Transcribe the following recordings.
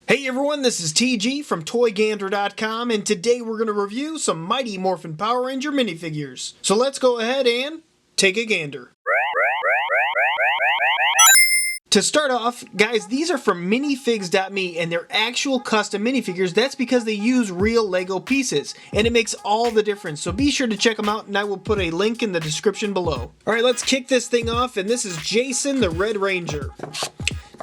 Hey everyone, this is TG from ToyGander.com, and today we're going to review some Mighty Morphin Power Ranger minifigures. So let's go ahead and take a gander. To start off, guys, these are from minifigs.me, and they're actual custom minifigures. That's because they use real Lego pieces, and it makes all the difference. So be sure to check them out, and I will put a link in the description below. Alright, let's kick this thing off, and this is Jason the Red Ranger.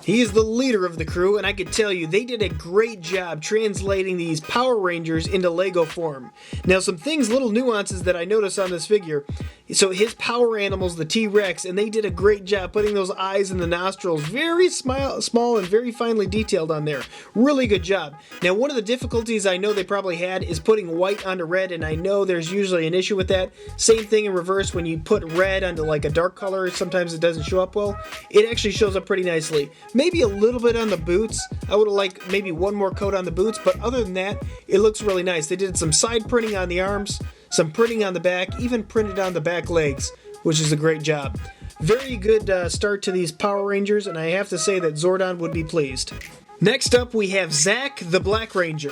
He is the leader of the crew, and I can tell you, they did a great job translating these Power Rangers into Lego form. Now, some things, little nuances that I noticed on this figure. So his power animal's the T-Rex, and they did a great job putting those eyes and the nostrils very small and very finely detailed on there. Really good job. Now, one of the difficulties I know they probably had is putting white onto red, and I know there's usually an issue with that. Same thing in reverse, when you put red onto like a dark color, sometimes it doesn't show up well. It actually shows up pretty nicely. Maybe a little bit on the boots. I would have liked maybe one more coat on the boots, but other than that, it looks really nice. They did some side printing on the arms, some printing on the back, even printed on the back legs, which is a great job. Very good start to these Power Rangers, and I have to say that Zordon would be pleased. Next up, we have Zack the Black Ranger.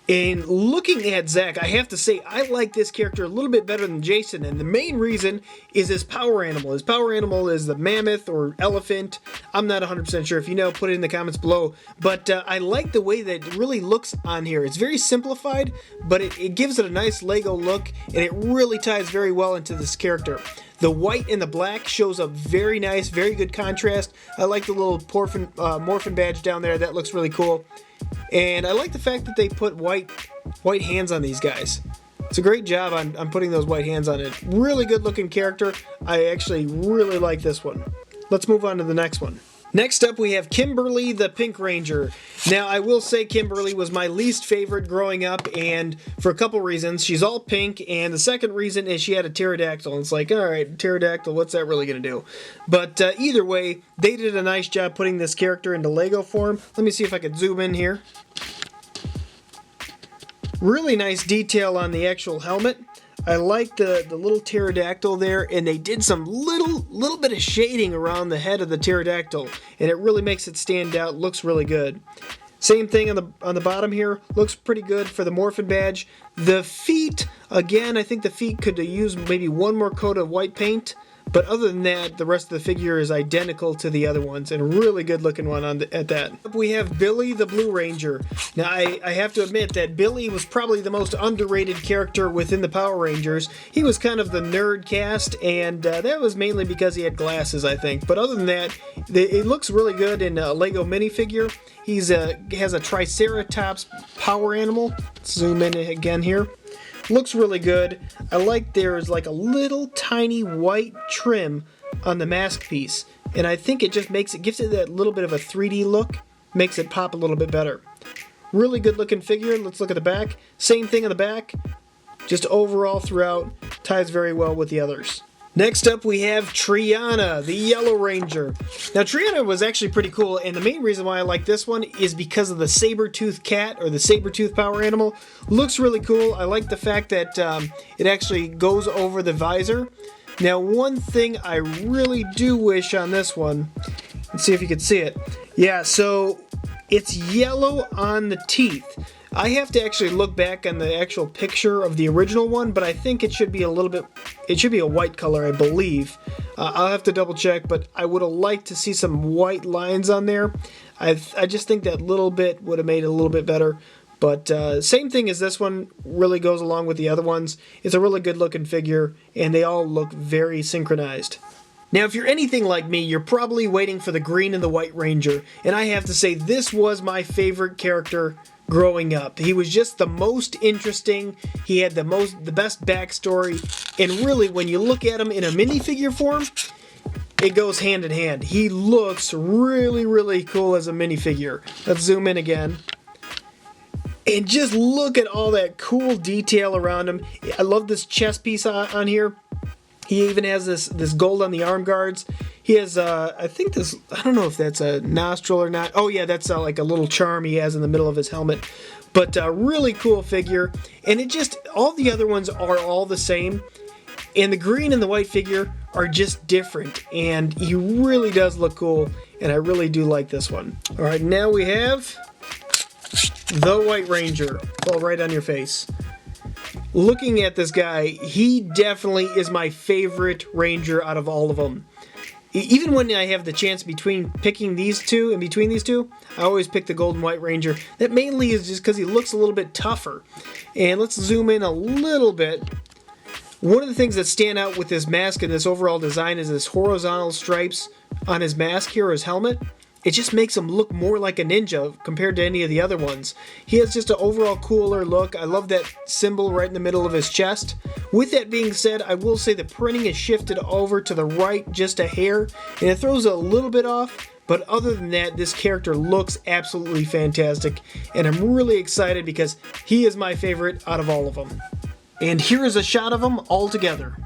And looking at Zack, I have to say I like this character a little bit better than Jason, and the main reason is his power animal. His power animal is the mammoth or elephant. I'm not 100% sure. If you know, put it in the comments below. But I like the way that it really looks on here. It's very simplified, but it gives it a nice Lego look, and it really ties very well into this character. The white and the black shows up very nice, very good contrast. I like the little morphin badge down there. That looks really cool. And I like the fact that they put white hands on these guys. It's a great job on putting those white hands on it. Really good looking character. I actually really like this one. Let's move on to the next one. Next up, we have Kimberly the Pink Ranger. Now, I will say Kimberly was my least favorite growing up, and for a couple reasons. She's all pink, and the second reason is she had a pterodactyl. And it's like, alright, pterodactyl, what's that really going to do? But either way, they did a nice job putting this character into Lego form. Let me see if I can zoom in here. Really nice detail on the actual helmet. I like the little pterodactyl there, and they did some little bit of shading around the head of the pterodactyl, and it really makes it stand out. Looks really good. Same thing on the bottom here. Looks pretty good for the morphin badge. The feet, again, I think the feet could use maybe one more coat of white paint. But other than that, the rest of the figure is identical to the other ones, and a really good looking one at that. We have Billy the Blue Ranger. Now, I have to admit that Billy was probably the most underrated character within the Power Rangers. He was kind of the nerd cast, and that was mainly because he had glasses, I think. But other than that, it looks really good in a Lego minifigure. He has a Triceratops power animal. Zoom in again here. Looks really good. I like there's like a little tiny white trim on the mask piece, and I think it just gives it that little bit of a 3D look, makes it pop a little bit better. Really good looking figure. Let's look at the back. Same thing on the back, just overall throughout, ties very well with the others. Next up, we have Triana, the Yellow Ranger. Now, Triana was actually pretty cool, and the main reason why I like this one is because of the saber-tooth cat, or the saber-tooth power animal. Looks really cool. I like the fact that it actually goes over the visor. Now, one thing I really do wish on this one, let's see if you can see it. Yeah, so it's yellow on the teeth. I have to actually look back on the actual picture of the original one, but I think it should be it should be a white color, I believe. I'll have to double check, but I would have liked to see some white lines on there. I just think that little bit would have made it a little bit better. But same thing as this one, really goes along with the other ones. It's a really good looking figure, and they all look very synchronized. Now, if you're anything like me, you're probably waiting for the green and the white ranger, and I have to say this was my favorite character growing up. He was just the most interesting. He had the best backstory, and really, when you look at him in a minifigure form, it goes hand in hand. He looks really cool as a minifigure. Let's zoom in again. And just look at all that cool detail around him. I love this chest piece on here. He even has this gold on the arm guards. He has, I think this, I don't know if that's a nostril or not. Oh yeah, that's like a little charm he has in the middle of his helmet. But really cool figure. And it just, all the other ones are all the same. And the green and the white figure are just different. And he really does look cool. and I really do like this one. Alright, now we have the White Ranger. Fall right on your face. Looking at this guy, he definitely is my favorite ranger out of all of them. Even when I have the chance between picking these two, I always pick the Golden White Ranger. That mainly is just because he looks a little bit tougher. And let's zoom in a little bit. One of the things that stand out with this mask and this overall design is this horizontal stripes on his mask here, or his helmet. It just makes him look more like a ninja compared to any of the other ones. He has just an overall cooler look. I love that symbol right in the middle of his chest. With that being said, I will say the printing is shifted over to the right just a hair, and it throws a little bit off. But other than that, this character looks absolutely fantastic, and I'm really excited because he is my favorite out of all of them. And here is a shot of them all together.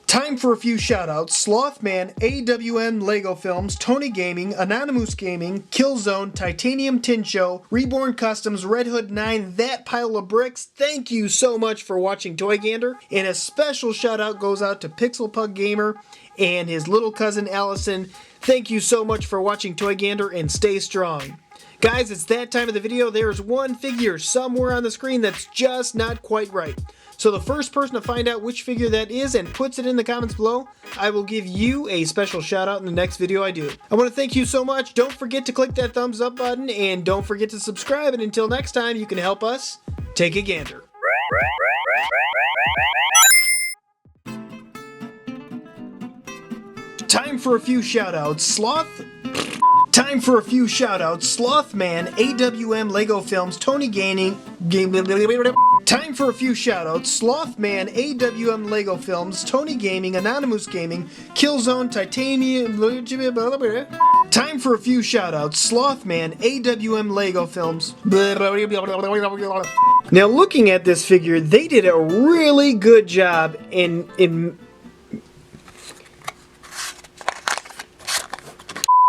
Time for a few shoutouts. Slothman, AWM Lego Films, Tony Gaming, Anonymous Gaming, Killzone, Titanium Tin Show, Reborn Customs, Red Hood 9, That Pile of Bricks. Thank you so much for watching Toy Gander. And a special shoutout goes out to Pixel Pug Gamer and his little cousin Allison. Thank you so much for watching Toy Gander, and stay strong. Guys, it's that time of the video. There's one figure somewhere on the screen that's just not quite right. So the first person to find out which figure that is and puts it in the comments below, I will give you a special shout out in the next video I do. I want to thank you so much. Don't forget to click that thumbs up button, and don't forget to subscribe. And until next time, you can help us take a gander. Time for a few shout outs. Time for a few shoutouts. Slothman, AWM Lego Films, Tony Gaming. Time for a few shoutouts. Slothman, AWM Lego Films, Tony Gaming, Anonymous Gaming, Killzone, Titanium. Time for a few shoutouts. Slothman, AWM Lego Films. Now, looking at this figure, they did a really good job in